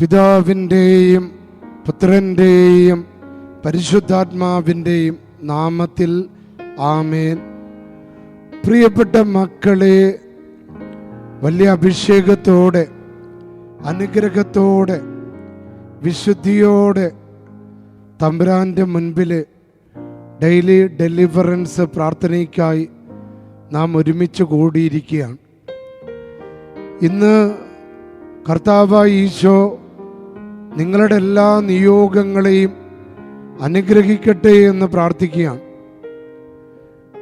പിതാവിൻ്റെയും പുത്രൻ്റെയും പരിശുദ്ധാത്മാവിൻ്റെയും നാമത്തിൽ ആമേൻ. പ്രിയപ്പെട്ട മക്കളെ, വലിയ അഭിഷേകത്തോടെ, അനുഗ്രഹത്തോടെ, വിശുദ്ധിയോടെ തമ്പുരാൻ്റെ മുൻപിൽ ഡെയിലി ഡെലിവറൻസ് പ്രാർത്ഥനയ്ക്കായി നാം ഒരുമിച്ച് കൂടിയിരിക്കുകയാണ്. ഇന്ന് കർത്താവായ ഈശോ നിങ്ങളുടെ എല്ലാ നിയോഗങ്ങളെയും അനുഗ്രഹിക്കട്ടെ എന്ന് പ്രാർത്ഥിക്കുകയാണ്.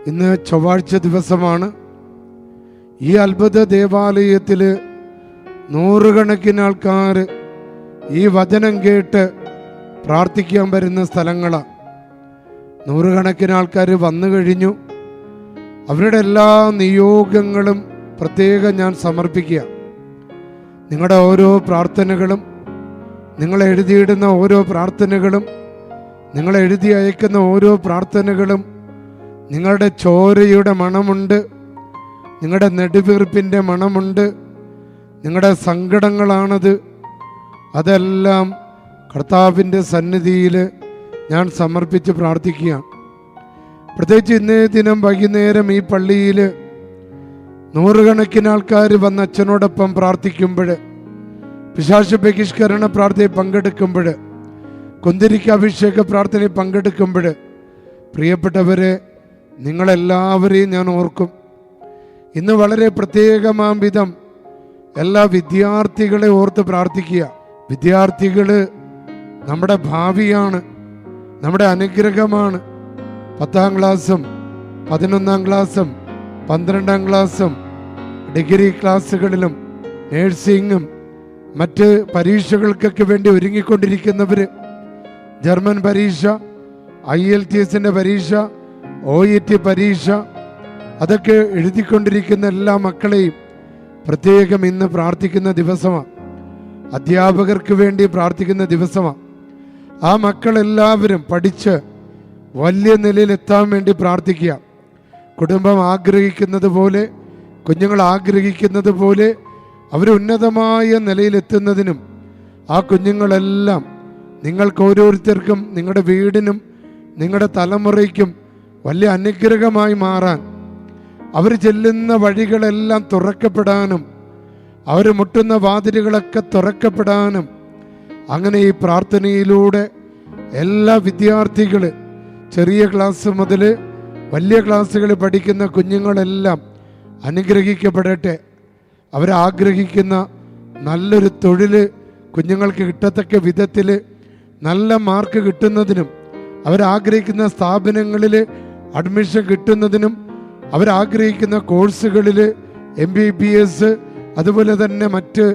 ഇന്ന് ചൊവ്വാഴ്ച ദിവസമാണ്. ഈ അത്ഭുത ദേവാലയത്തിൽ നൂറുകണക്കിന് ആൾക്കാർ ഈ വചനം കേട്ട് പ്രാർത്ഥിക്കാൻ വരുന്ന സ്ഥലങ്ങളാണ്. നൂറുകണക്കിന് ആൾക്കാർ വന്നു കഴിഞ്ഞു. അവരുടെ എല്ലാ നിയോഗങ്ങളും പ്രത്യേകം ഞാൻ സമർപ്പിക്കുക. നിങ്ങളുടെ ഓരോ പ്രാർത്ഥനകളും, നിങ്ങൾ എഴുതിയിടുന്ന ഓരോ പ്രാർത്ഥനകളും, നിങ്ങൾ എഴുതി അയക്കുന്ന ഓരോ പ്രാർത്ഥനകളും നിങ്ങളുടെ ചോരയുടെ മണമുണ്ട്, നിങ്ങളുടെ നെടുവീർപ്പിൻ്റെ മണമുണ്ട്, നിങ്ങളുടെ സങ്കടങ്ങളാണത്. അതെല്ലാം കർത്താവിൻ്റെ സന്നിധിയിൽ ഞാൻ സമർപ്പിച്ച് പ്രാർത്ഥിക്കുകയാണ്. പ്രത്യേകിച്ച് ഇന്നേ ദിനം വൈകുന്നേരം ഈ പള്ളിയിൽ നൂറുകണക്കിന് ആൾക്കാർ വന്ന് അച്ഛനോടൊപ്പം പ്രാർത്ഥിക്കുമ്പോൾ, പിശാച് ബഹിഷ്കരണ പ്രാർത്ഥനയിൽ പങ്കെടുക്കുമ്പോൾ, കുന്തിരിക്ക അഭിഷേക പ്രാർത്ഥനയിൽ പങ്കെടുക്കുമ്പോൾ, പ്രിയപ്പെട്ടവരെ, നിങ്ങളെല്ലാവരെയും ഞാൻ ഓർക്കും. ഇന്ന് വളരെ പ്രത്യേകമാം വിധം എല്ലാ വിദ്യാർത്ഥികളെ ഓർത്ത് പ്രാർത്ഥിക്കുക. വിദ്യാർത്ഥികൾ നമ്മുടെ ഭാവിയാണ്, നമ്മുടെ അനുഗ്രഹമാണ്. 10ാം ക്ലാസ്സും 11ാം ക്ലാസ്സും 12ാം ക്ലാസ്സും ഡിഗ്രി ക്ലാസ്സുകളിലും നേഴ്സിങ്ങും മറ്റ് പരീക്ഷകൾക്കൊക്കെ വേണ്ടി ഒരുങ്ങിക്കൊണ്ടിരിക്കുന്നവർ, ജർമ്മൻ പരീക്ഷ, IELTS പരീക്ഷ, OET പരീക്ഷ, അതൊക്കെ എഴുതിക്കൊണ്ടിരിക്കുന്ന എല്ലാ മക്കളെയും പ്രത്യേകം ഇന്ന് പ്രാർത്ഥിക്കുന്ന ദിവസമാണ്. അധ്യാപകർക്ക് വേണ്ടി പ്രാർത്ഥിക്കുന്ന ദിവസമാണ്. ആ മക്കളെല്ലാവരും പഠിച്ച് വലിയ നിലയിൽ എത്താൻ വേണ്ടി പ്രാർത്ഥിക്കുക. കുടുംബം ആഗ്രഹിക്കുന്നത് പോലെ, കുഞ്ഞുങ്ങൾ ആഗ്രഹിക്കുന്നത് പോലെ അവർ ഉന്നതമായ നിലയിലെത്തുന്നതിനും ആ കുഞ്ഞുങ്ങളെല്ലാം നിങ്ങൾക്ക് ഓരോരുത്തർക്കും, നിങ്ങളുടെ വീടിനും നിങ്ങളുടെ തലമുറയ്ക്കും വലിയ അനുഗ്രഹമായി മാറാൻ, അവർ ചെല്ലുന്ന വഴികളെല്ലാം തുറക്കപ്പെടാനും, അവർ മുട്ടുന്ന വാതിലുകളൊക്കെ തുറക്കപ്പെടാനും, അങ്ങനെ ഈ പ്രാർത്ഥനയിലൂടെ എല്ലാ വിദ്യാർത്ഥികൾ, ചെറിയ ക്ലാസ് മുതൽ വലിയ ക്ലാസ്സുകളിൽ പഠിക്കുന്ന കുഞ്ഞുങ്ങളെല്ലാം അനുഗ്രഹിക്കപ്പെടട്ടെ. അവരാഗ്രഹിക്കുന്ന നല്ലൊരു തൊഴിൽ കുഞ്ഞുങ്ങൾക്ക് കിട്ടത്തക്ക വിധത്തിൽ നല്ല മാർക്ക് കിട്ടുന്നതിനും, അവരാഗ്രഹിക്കുന്ന സ്ഥാപനങ്ങളിൽ അഡ്മിഷൻ കിട്ടുന്നതിനും, അവരാഗ്രഹിക്കുന്ന കോഴ്സുകളിൽ MBBS അതുപോലെ തന്നെ മറ്റ്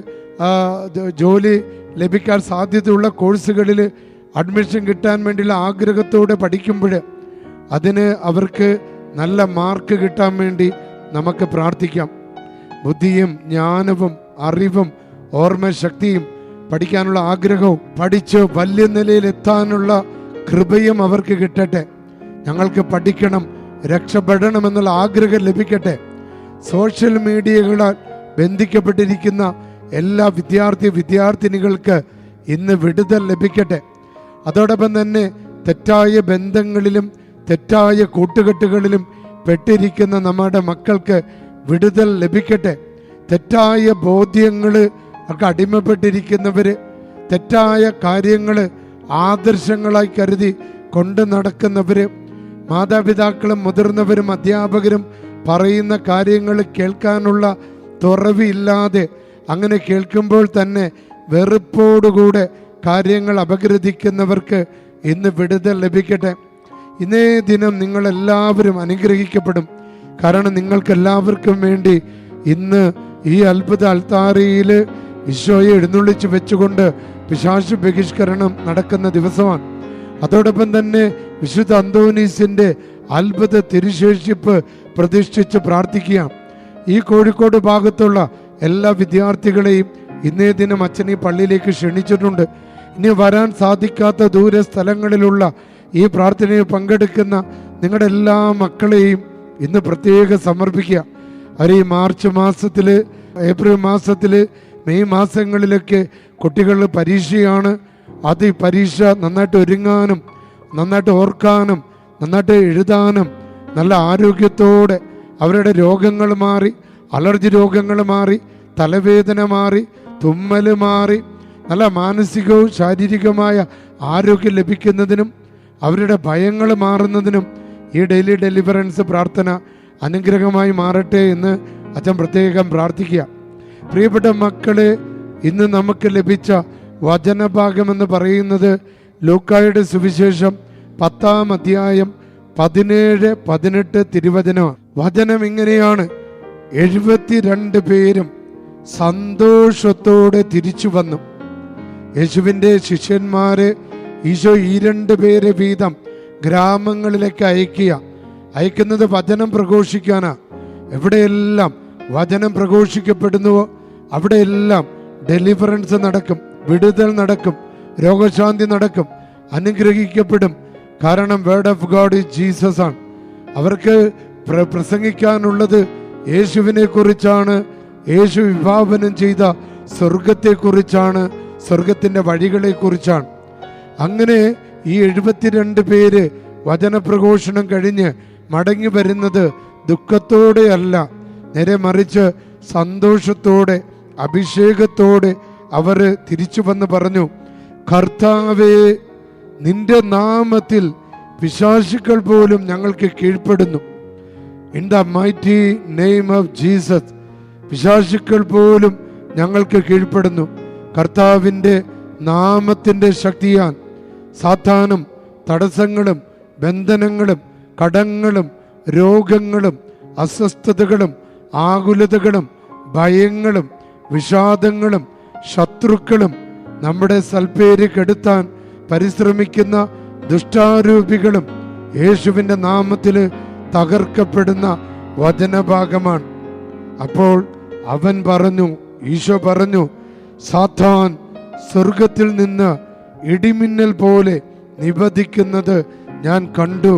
ജോലി ലഭിക്കാൻ സാധ്യതയുള്ള കോഴ്സുകളിൽ അഡ്മിഷൻ കിട്ടാൻ വേണ്ടിയുള്ള ആഗ്രഹത്തോടെ പഠിക്കുമ്പോൾ അതിന് അവർക്ക് നല്ല മാർക്ക് കിട്ടാൻ വേണ്ടി നമുക്ക് പ്രാർത്ഥിക്കാം. ബുദ്ധിയും ജ്ഞാനവും അറിവും ഓർമ്മശക്തിയും പഠിക്കാനുള്ള ആഗ്രഹവും പഠിച്ച് വലിയ നിലയിൽ എത്താനുള്ള കൃപയും അവർക്ക് കിട്ടട്ടെ. ഞങ്ങൾക്ക് പഠിക്കണം, രക്ഷപ്പെടണമെന്നുള്ള ആഗ്രഹം ലഭിക്കട്ടെ. സോഷ്യൽ മീഡിയകളാൽ ബന്ധിക്കപ്പെട്ടിരിക്കുന്ന എല്ലാ വിദ്യാർത്ഥിനികൾക്ക് ഇന്ന് വിടുതൽ ലഭിക്കട്ടെ. അതോടൊപ്പം തന്നെ തെറ്റായ ബന്ധങ്ങളിലും തെറ്റായ കൂട്ടുകെട്ടുകളിലും പെട്ടിരിക്കുന്ന നമ്മുടെ മക്കൾക്ക് വിടുതൽ ലഭിക്കട്ടെ. തെറ്റായ ബോധ്യങ്ങൾ ഒക്കെ അടിമപ്പെട്ടിരിക്കുന്നവർ, തെറ്റായ കാര്യങ്ങൾ ആദർശങ്ങളായി കരുതി കൊണ്ട് നടക്കുന്നവർ, മാതാപിതാക്കളും മുതിർന്നവരും അധ്യാപകരും പറയുന്ന കാര്യങ്ങൾ കേൾക്കാനുള്ള തുറവില്ലാതെ അങ്ങനെ കേൾക്കുമ്പോൾ തന്നെ വെറുപ്പോടുകൂടെ കാര്യങ്ങൾ അപഗ്രഥിക്കുന്നവർക്ക് ഇന്ന് വിടുതൽ ലഭിക്കട്ടെ. ഇന്നേ ദിനം നിങ്ങളെല്ലാവരും അനുഗ്രഹിക്കപ്പെടും. കാരണം നിങ്ങൾക്കെല്ലാവർക്കും വേണ്ടി ഇന്ന് ഈ അത്ഭുത അൾത്താരയിൽ ഈശോയെ എഴുന്നള്ളിച്ച് വെച്ചുകൊണ്ട് പിശാച് ബഹിഷ്കരണം നടക്കുന്ന ദിവസമാണ്. അതോടൊപ്പം തന്നെ വിശുദ്ധ അന്തോനീസിന്റെ അത്ഭുത തിരുശേഷിപ്പ് പ്രതിഷ്ഠിച്ച് പ്രാർത്ഥിക്കുക. ഈ കോഴിക്കോട് ഭാഗത്തുള്ള എല്ലാ വിദ്യാർത്ഥികളെയും ഇന്നേ ദിനം അച്ഛൻ ഈ പള്ളിയിലേക്ക് ക്ഷണിച്ചിട്ടുണ്ട്. ഇനി വരാൻ സാധിക്കാത്ത ദൂര സ്ഥലങ്ങളിലുള്ള ഈ പ്രാർത്ഥനയിൽ പങ്കെടുക്കുന്ന നിങ്ങളുടെ എല്ലാ മക്കളെയും ഇന്ന് പ്രത്യേകം സമർപ്പിക്കുക. അവർ ഈ മാർച്ച് മാസത്തിൽ, ഏപ്രിൽ മാസത്തിൽ, മെയ് മാസങ്ങളിലൊക്കെ കുട്ടികൾ പരീക്ഷയാണ്. അത് ഈ പരീക്ഷ നന്നായിട്ട് ഒരുങ്ങാനും നന്നായിട്ട് ഓർക്കാനും നന്നായിട്ട് എഴുതാനും നല്ല ആരോഗ്യത്തോടെ അവരുടെ രോഗങ്ങൾ മാറി, അലർജി രോഗങ്ങൾ മാറി, തലവേദന മാറി, തുമ്മൽ മാറി, നല്ല മാനസികവും ശാരീരികമായ ആരോഗ്യം ലഭിക്കുന്നതിനും അവരുടെ ഭയങ്ങൾ മാറുന്നതിനും ഈ ഡെയിലി ഡെലിവറൻസ് പ്രാർത്ഥന അനുഗ്രഹമായി മാറട്ടെ എന്ന് അച്ഛൻ പ്രത്യേകം പ്രാർത്ഥിക്കുക. പ്രിയപ്പെട്ട മക്കളെ, ഇന്ന് നമുക്ക് ലഭിച്ച വചനഭാഗമെന്ന് പറയുന്നത് ലൂക്കായുടെ സുവിശേഷം 10-ാം അധ്യായം 17-18 തിരുവചനമാണ്. വചനം ഇങ്ങനെയാണ്: 72 പേരും സന്തോഷത്തോടെ തിരിച്ചു വന്നു. യേശുവിൻ്റെ ശിഷ്യന്മാരെ ഈശോ 2 പേരെ വീതം ഗ്രാമങ്ങളിലേക്ക് അയക്കുന്നത് വചനം പ്രഘോഷിക്കാനാ. എവിടെയെല്ലാം വചനം പ്രഘോഷിക്കപ്പെടുന്നുവോ അവിടെയെല്ലാം ഡെലിവറൻസ് നടക്കും, വിടുതൽ നടക്കും, രോഗശാന്തി നടക്കും, അനുഗ്രഹിക്കപ്പെടും. കാരണം word of God is Jesus ആണ്. അവർക്ക് പ്രസംഗിക്കാനുള്ളത് യേശുവിനെ കുറിച്ചാണ്, യേശു വിഭാവനം ചെയ്ത സ്വർഗത്തെക്കുറിച്ചാണ്, സ്വർഗത്തിൻ്റെ വഴികളെ കുറിച്ചാണ്. അങ്ങനെ ഈ 72 പേര് വചനപ്രഘോഷണം കഴിഞ്ഞ് മടങ്ങി വരുന്നത് ദുഃഖത്തോടെ അല്ല, നേരെ മറിച്ച് സന്തോഷത്തോടെ അഭിഷേകത്തോടെ അവർ തിരിച്ചു വന്ന് പറഞ്ഞു: കർത്താവേ, നിന്റെ നാമത്തിൽ പിശാചുക്കൾ പോലും ഞങ്ങൾക്ക് കീഴ്പ്പെടുന്നു. In the mighty name of Jesus, പിശാചുക്കൾ പോലും ഞങ്ങൾക്ക് കീഴ്പ്പെടുന്നു. കർത്താവിൻ്റെ നാമത്തിൻ്റെ ശക്തിയാൽ സാത്താനും തടസ്സങ്ങളും ബന്ധനങ്ങളും കടങ്ങളും രോഗങ്ങളും അസ്വസ്ഥതകളും ആകുലതകളും ഭയങ്ങളും വിഷാദങ്ങളും ശത്രുക്കളും നമ്മുടെ സൽപ്പേര് കെടുത്താൻ പരിശ്രമിക്കുന്ന ദുഷ്ടാരൂപികളും യേശുവിൻ്റെ നാമത്തിൽ തകർക്കപ്പെടുന്ന വചനഭാഗമാണ്. അപ്പോൾ അവൻ പറഞ്ഞു, ഈശോ പറഞ്ഞു, സാത്താൻ സ്വർഗത്തിൽ നിന്ന് ഇടിമിന്നൽ പോലെ നിപതിക്കുന്നത് ഞാൻ കണ്ടു.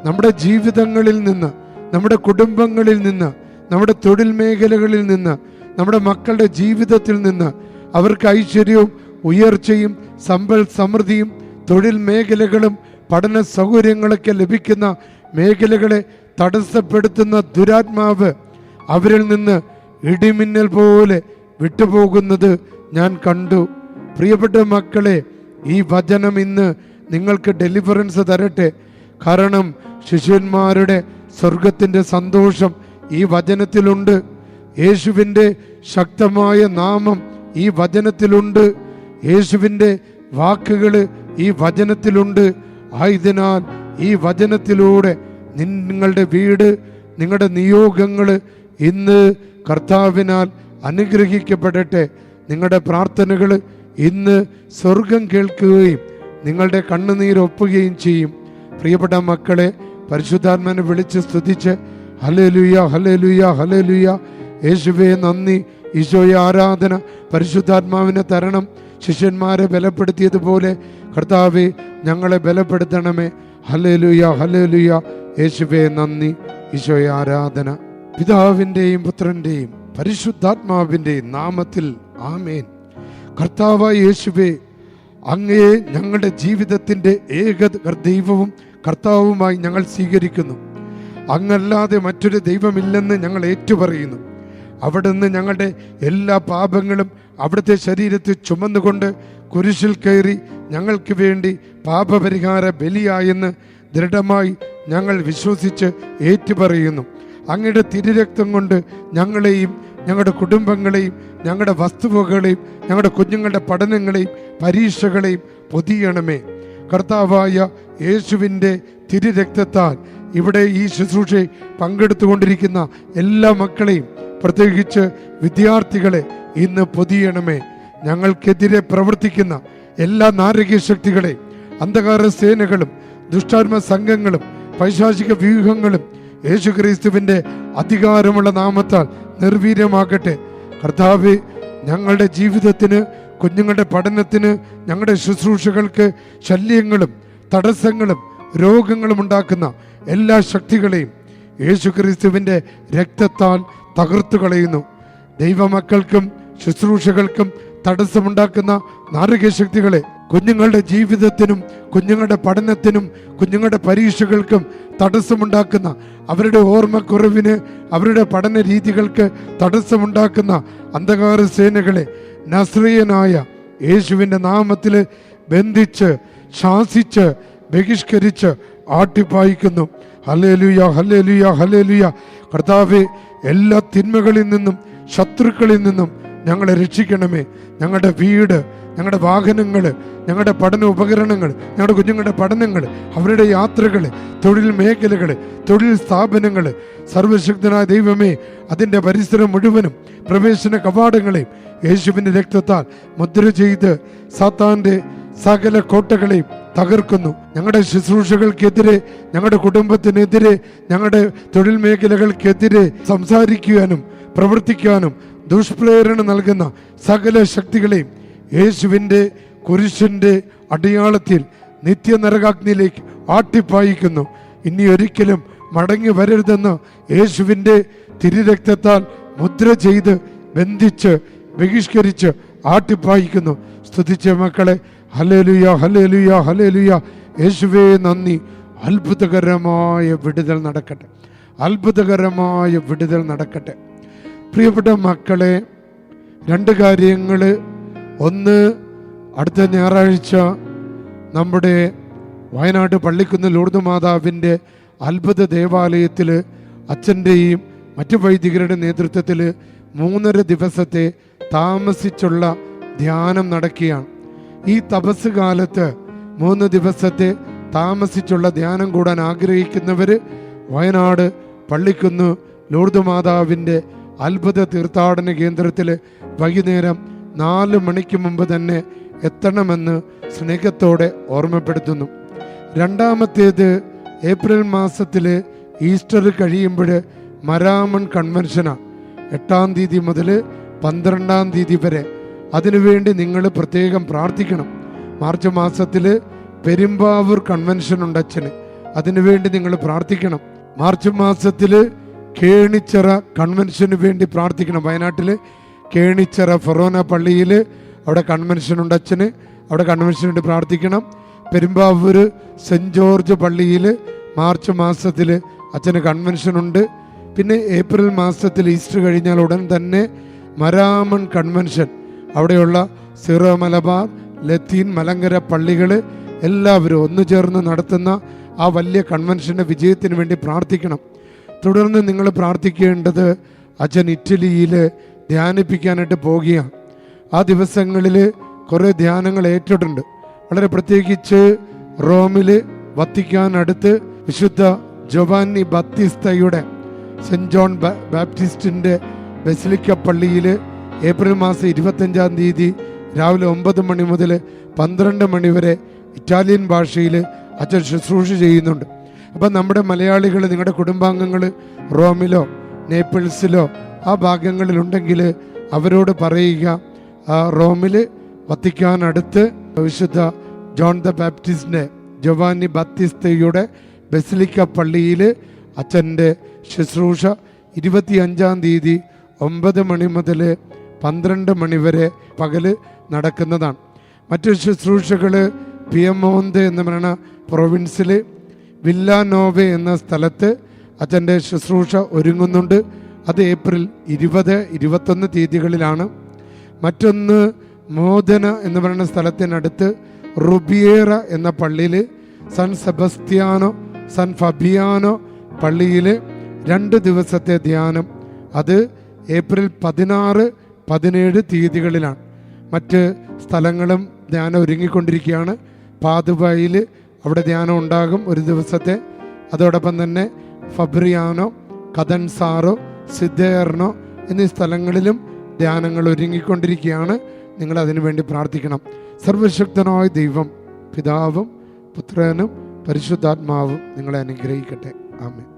നമ്മുടെ ജീവിതങ്ങളിൽ നിന്ന്, നമ്മുടെ കുടുംബങ്ങളിൽ നിന്ന്, നമ്മുടെ തൊഴിൽ മേഖലകളിൽ നിന്ന്, നമ്മുടെ മക്കളുടെ ജീവിതത്തിൽ നിന്ന് അവർക്ക് ഐശ്വര്യവും ഉയർച്ചയും സമ്പൽ സമൃദ്ധിയും തൊഴിൽ മേഖലകളും പഠന സൗകര്യങ്ങളൊക്കെ ലഭിക്കുന്ന മേഖലകളെ തടസ്സപ്പെടുത്തുന്ന ദുരാത്മാവ് അവരിൽ നിന്ന് ഇടിമിന്നൽ പോലെ വിട്ടുപോകുന്നത് ഞാൻ കണ്ടു. പ്രിയപ്പെട്ട മക്കളെ, ഈ വചനം ഇന്ന് നിങ്ങൾക്ക് ഡെലിവറൻസ് തരട്ടെ. കാരണം ശിഷ്യന്മാരുടെ സ്വർഗത്തിൻ്റെ സന്തോഷം ഈ വചനത്തിലുണ്ട്. യേശുവിൻ്റെ ശക്തമായ നാമം ഈ വചനത്തിലുണ്ട്. യേശുവിൻ്റെ വാക്കുകൾ ഈ വചനത്തിലുണ്ട്. ആയതിനാൽ ഈ വചനത്തിലൂടെ നിങ്ങളുടെ വീട്, നിങ്ങളുടെ നിയോഗങ്ങൾ ഇന്ന് കർത്താവിനാൽ അനുഗ്രഹിക്കപ്പെടട്ടെ. നിങ്ങളുടെ പ്രാർത്ഥനകൾ ഇന്ന് സ്വർഗം കേൾക്കുകയും നിങ്ങളുടെ കണ്ണുനീരൊപ്പുകയും ചെയ്യും. പ്രിയപ്പെട്ട മക്കളെ, പരിശുദ്ധാത്മാവിനെ വിളിച്ച് സ്തുതിച്ച് ഹല്ലേലൂയ, ഹല്ലേലൂയ, ഹല്ലേലൂയ, യേശുവേ നന്ദി, ഈശോയെ ആരാധന. പരിശുദ്ധാത്മാവിനെ തരണം. ശിഷ്യന്മാരെ ബലപ്പെടുത്തിയതുപോലെ കർത്താവേ ഞങ്ങളെ ബലപ്പെടുത്തണമേ. ഹല്ലേലൂയ, ഹല്ലേലൂയ, യേശുവേ നന്ദി, ഈശോയെ ആരാധന. പിതാവിൻ്റെയും പുത്രൻ്റെയും പരിശുദ്ധാത്മാവിൻ്റെയും നാമത്തിൽ ആമേൻ. കർത്താവായ യേശുവേ, അങ്ങയെ ഞങ്ങളുടെ ജീവിതത്തിൻ്റെ ഏക ദൈവവും കർത്താവുമായി ഞങ്ങൾ സ്വീകരിക്കുന്നു. അങ്ങല്ലാതെ മറ്റൊരു ദൈവമില്ലെന്ന് ഞങ്ങൾ ഏറ്റുപറയുന്നു. അവിടുന്ന് ഞങ്ങളുടെ എല്ലാ പാപങ്ങളും അവിടുത്തെ ശരീരത്തിൽ ചുമന്നുകൊണ്ട് കുരിശിൽ കയറി ഞങ്ങൾക്ക് വേണ്ടി പാപപരിഹാര ബലിയായെന്ന് ദൃഢമായി ഞങ്ങൾ വിശ്വസിച്ച് ഏറ്റുപറയുന്നു. അങ്ങയുടെ തിരുരക്തം കൊണ്ട് ഞങ്ങളെയും ഞങ്ങളുടെ കുടുംബങ്ങളെയും ഞങ്ങളുടെ വസ്തുവകളെയും ഞങ്ങളുടെ കുഞ്ഞുങ്ങളുടെ പഠനങ്ങളെയും പരീക്ഷകളെയും പൊതിയണമേ. കർത്താവായ യേശുവിൻ്റെ തിരുരക്തത്താൽ ഇവിടെ ഈ ശുശ്രൂഷയെ പങ്കെടുത്തുകൊണ്ടിരിക്കുന്ന എല്ലാ മക്കളെയും, പ്രത്യേകിച്ച് വിദ്യാർത്ഥികളെ ഇന്ന് പൊതിയണമേ. ഞങ്ങൾക്കെതിരെ പ്രവർത്തിക്കുന്ന എല്ലാ നാരകീയ ശക്തികളെയും, അന്ധകാര സേനകളും ദുഷ്ടാത്മ സംഘങ്ങളും പൈശാചിക വ്യൂഹങ്ങളും യേശുക്രിസ്തുവിൻ്റെ അധികാരമുള്ള നാമത്താൽ നിർവീര്യമാകട്ടെ. കർത്താവേ, ഞങ്ങളുടെ ജീവിതത്തിന്, കുഞ്ഞുങ്ങളുടെ പഠനത്തിന്, ഞങ്ങളുടെ ശുശ്രൂഷകൾക്ക് ശല്യങ്ങളും തടസ്സങ്ങളും രോഗങ്ങളും ഉണ്ടാക്കുന്ന എല്ലാ ശക്തികളെയും യേശുക്രിസ്തുവിൻ്റെ രക്തത്താൽ തകർത്തു കളയുന്നു. ദൈവമക്കൾക്കും ശുശ്രൂഷകൾക്കും തടസ്സമുണ്ടാക്കുന്ന നാരകീയ ശക്തികളെ, കുഞ്ഞുങ്ങളുടെ ജീവിതത്തിനും കുഞ്ഞുങ്ങളുടെ പഠനത്തിനും കുഞ്ഞുങ്ങളുടെ പരീക്ഷകൾക്കും തടസ്സമുണ്ടാക്കുന്ന, അവരുടെ ഓർമ്മക്കുറവിന് അവരുടെ പഠന രീതികൾക്ക് തടസ്സമുണ്ടാക്കുന്ന അന്ധകാര സേനകളെ നസ്രീയനായ യേശുവിൻ്റെ നാമത്തിൽ ബന്ധിച്ച് ശാസിച്ച് ബഹിഷ്കരിച്ച് ആട്ടിപ്പായിക്കുന്നു. Hallelujah, hallelujah, hallelujah. കർത്താവേ, എല്ലാ തിന്മകളിൽ നിന്നും ശത്രുക്കളിൽ നിന്നും ഞങ്ങളെ രക്ഷിക്കണമേ. ഞങ്ങളുടെ വീട്, ഞങ്ങളുടെ വാഹനങ്ങൾ, ഞങ്ങളുടെ പഠന ഉപകരണങ്ങൾ, ഞങ്ങളുടെ കുഞ്ഞുങ്ങളുടെ പഠനങ്ങൾ, അവരുടെ യാത്രകൾ, തൊഴിൽ മേഖലകൾ, തൊഴിൽ സ്ഥാപനങ്ങൾ, സർവശക്തനായ ദൈവമേ, അതിൻ്റെ പരിസരം മുഴുവനും പ്രവേശന കവാടങ്ങളെയും യേശുവിൻ്റെ രക്തത്താൽ മുദ്ര ചെയ്ത് സാത്താൻ്റെ സകല കോട്ടകളെയും തകർക്കുന്നു. ഞങ്ങളുടെ ശുശ്രൂഷകൾക്കെതിരെ, ഞങ്ങളുടെ കുടുംബത്തിനെതിരെ, ഞങ്ങളുടെ തൊഴിൽ മേഖലകൾക്കെതിരെ സംസാരിക്കുവാനും പ്രവർത്തിക്കാനും ദുഷ്പ്രേരണ നൽകുന്ന സകല ശക്തികളെയും യേശുവിൻ്റെ കുരിശിൻ്റെ അടയാളത്തിൽ നിത്യനരകാഗ്നിയിലേക്ക് ആട്ടിപ്പായിക്കുന്നു. ഇനി ഒരിക്കലും മടങ്ങി വരരുതെന്ന് യേശുവിൻ്റെ തിരുരക്തത്താൽ മുദ്ര ചെയ്ത് ബന്ധിച്ച് ബഹിഷ്കരിച്ച് ആട്ടിപ്പായിക്കുന്നു. സ്തുതിച്ച മക്കളെ, ഹല്ലേലൂയ, ഹല്ലേലൂയ, ഹല്ലേലൂയ. യേശുവേ നന്ദി. അത്ഭുതകരമായ വിടുതൽ നടക്കട്ടെ, അത്ഭുതകരമായ വിടുതൽ നടക്കട്ടെ. പ്രിയപ്പെട്ട മക്കളെ, രണ്ട് കാര്യങ്ങൾ. ഒന്ന്, അടുത്ത ഞായറാഴ്ച നമ്മുടെ വയനാട് പള്ളിക്കുന്ന് ലൂർദ് മാതാവിൻ്റെ അത്ഭുത ദേവാലയത്തിൽ അച്ഛൻ്റെയും മറ്റു വൈദികരുടെ നേതൃത്വത്തിൽ 3.5 ദിവസത്തെ താമസിച്ചുള്ള ധ്യാനം നടക്കുകയാണ്. ഈ തപസ് കാലത്ത് 3 ദിവസത്തെ താമസിച്ചുള്ള ധ്യാനം കൂടാൻ ആഗ്രഹിക്കുന്നവർ വയനാട് പള്ളിക്കുന്ന് ലൂർദ് മാതാവിൻ്റെ അത്ഭുത തീർത്ഥാടന കേന്ദ്രത്തിൽ വൈകുന്നേരം 4 മണിക്ക് മുമ്പ് തന്നെ എത്തണമെന്ന് സ്നേഹത്തോടെ ഓർമ്മപ്പെടുത്തുന്നു. രണ്ടാമത്തേത്, ഏപ്രിൽ മാസത്തിൽ ഈസ്റ്റർ കഴിയുമ്പോൾ മരാമൺ കൺവെൻഷനാണ്. 8-ാം തീയതി മുതൽ 12-ാം തീയതി വരെ. അതിനുവേണ്ടി നിങ്ങൾ പ്രത്യേകം പ്രാർത്ഥിക്കണം. മാർച്ച് മാസത്തിൽ പെരുമ്പാവൂർ കൺവെൻഷൻ ഉണ്ട് അച്ഛന്, അതിനുവേണ്ടി നിങ്ങൾ പ്രാർത്ഥിക്കണം. മാർച്ച് മാസത്തിൽ കേണിച്ചിറ കൺവെൻഷന് വേണ്ടി പ്രാർത്ഥിക്കണം. വയനാട്ടിൽ കേണിച്ചിറ ഫൊറോന പള്ളിയിൽ അവിടെ കൺവെൻഷൻ ഉണ്ട് അച്ഛന്, അവിടെ കൺവെൻഷന് വേണ്ടി പ്രാർത്ഥിക്കണം. പെരുമ്പാവൂർ സെൻറ്റ് ജോർജ് പള്ളിയിൽ മാർച്ച് മാസത്തിൽ അച്ഛന് കൺവെൻഷൻ ഉണ്ട്. പിന്നെ ഏപ്രിൽ മാസത്തിൽ ഈസ്റ്റർ കഴിഞ്ഞാൽ ഉടൻ തന്നെ മരാമൺ കൺവെൻഷൻ, അവിടെയുള്ള സീറോ മലബാർ, ലത്തീൻ, മലങ്കര പള്ളികൾ എല്ലാവരും ഒന്നു ചേർന്ന് നടത്തുന്ന ആ വലിയ കൺവെൻഷൻ്റെ വിജയത്തിന് വേണ്ടി പ്രാർത്ഥിക്കണം. തുടർന്ന് നിങ്ങൾ പ്രാർത്ഥിക്കേണ്ടത്, അച്ഛൻ ഇറ്റലിയിൽ ധ്യാനിപ്പിക്കാനായിട്ട് പോകുകയാണ്. ആ ദിവസങ്ങളിൽ കുറേ ധ്യാനങ്ങൾ ഏറ്റിട്ടുണ്ട്. വളരെ പ്രത്യേകിച്ച് റോമിൽ വത്തിക്കാൻ അടുത്ത് വിശുദ്ധ ജോവാനി ബാപ്റ്റിസ്തയുടെ സെൻറ്റ് ജോൺ ബാപ്റ്റിസ്റ്റിൻ്റെ ബസിലിക്ക പള്ളിയിൽ ഏപ്രിൽ മാസം 25-ാം തീയതി രാവിലെ 9 മണി മുതൽ 12 മണി വരെ ഇറ്റാലിയൻ ഭാഷയിൽ അച്ഛൻ ശുശ്രൂഷ ചെയ്യുന്നുണ്ട്. അപ്പം നമ്മുടെ മലയാളികൾ, നിങ്ങളുടെ കുടുംബാംഗങ്ങൾ റോമിലോ നേപ്പിൾസിലോ ആ ഭാഗങ്ങളിലുണ്ടെങ്കിൽ അവരോട് പറയുക, റോമിൽ വത്തിക്കാൻ അടുത്ത് വിശുദ്ധ ജോൺ ദ ബാപ്റ്റിസ്റ്റിൻ്റെ ജോവാനി ബാപ്റ്റിസ്തയുടെ ബസിലിക്ക പള്ളിയിൽ അച്ഛൻ്റെ ശുശ്രൂഷ 25-ാം തീയതി 9 മണി മുതൽ 12 മണി വരെ പകല് നടക്കുന്നതാണ്. മറ്റു ശുശ്രൂഷകൾ പിയമോന്ത് എന്ന് പറയുന്ന പ്രൊവിൻസിൽ വില്ലാനോവെ എന്ന സ്ഥലത്ത് അച്ഛൻ്റെ ശുശ്രൂഷ ഒരുങ്ങുന്നുണ്ട്. അത് ഏപ്രിൽ 20, 21 തീയതികളിലാണ്. മറ്റൊന്ന് മോദന എന്ന് പറയുന്ന സ്ഥലത്തിനടുത്ത് റുബിയേറ എന്ന പള്ളിയിൽ സാൻ സെബസ്ത്യാനോ, സാൻ ഫബിയാനോ പള്ളിയിൽ 2 ദിവസത്തെ ധ്യാനം. അത് ഏപ്രിൽ 16, 17 തീയതികളിലാണ്. മറ്റ് സ്ഥലങ്ങളും ധ്യാനം ഒരുങ്ങിക്കൊണ്ടിരിക്കുകയാണ്. പാതുബായിൽ അവിടെ ധ്യാനം ഉണ്ടാകും 1 ദിവസത്തെ. അതോടൊപ്പം തന്നെ ഫബ്രിയാനോ, കദൻസാറോ, സിദ്ദേർണോ എന്നീ സ്ഥലങ്ങളിലും ധ്യാനങ്ങൾ ഒരുങ്ങിക്കൊണ്ടിരിക്കുകയാണ്. നിങ്ങൾ അതിനു വേണ്ടി പ്രാർത്ഥിക്കണം. സർവശക്തനായ ദൈവം, പിതാവും പുത്രനും പരിശുദ്ധാത്മാവും നിങ്ങളെ അനുഗ്രഹിക്കട്ടെ. ആമേൻ.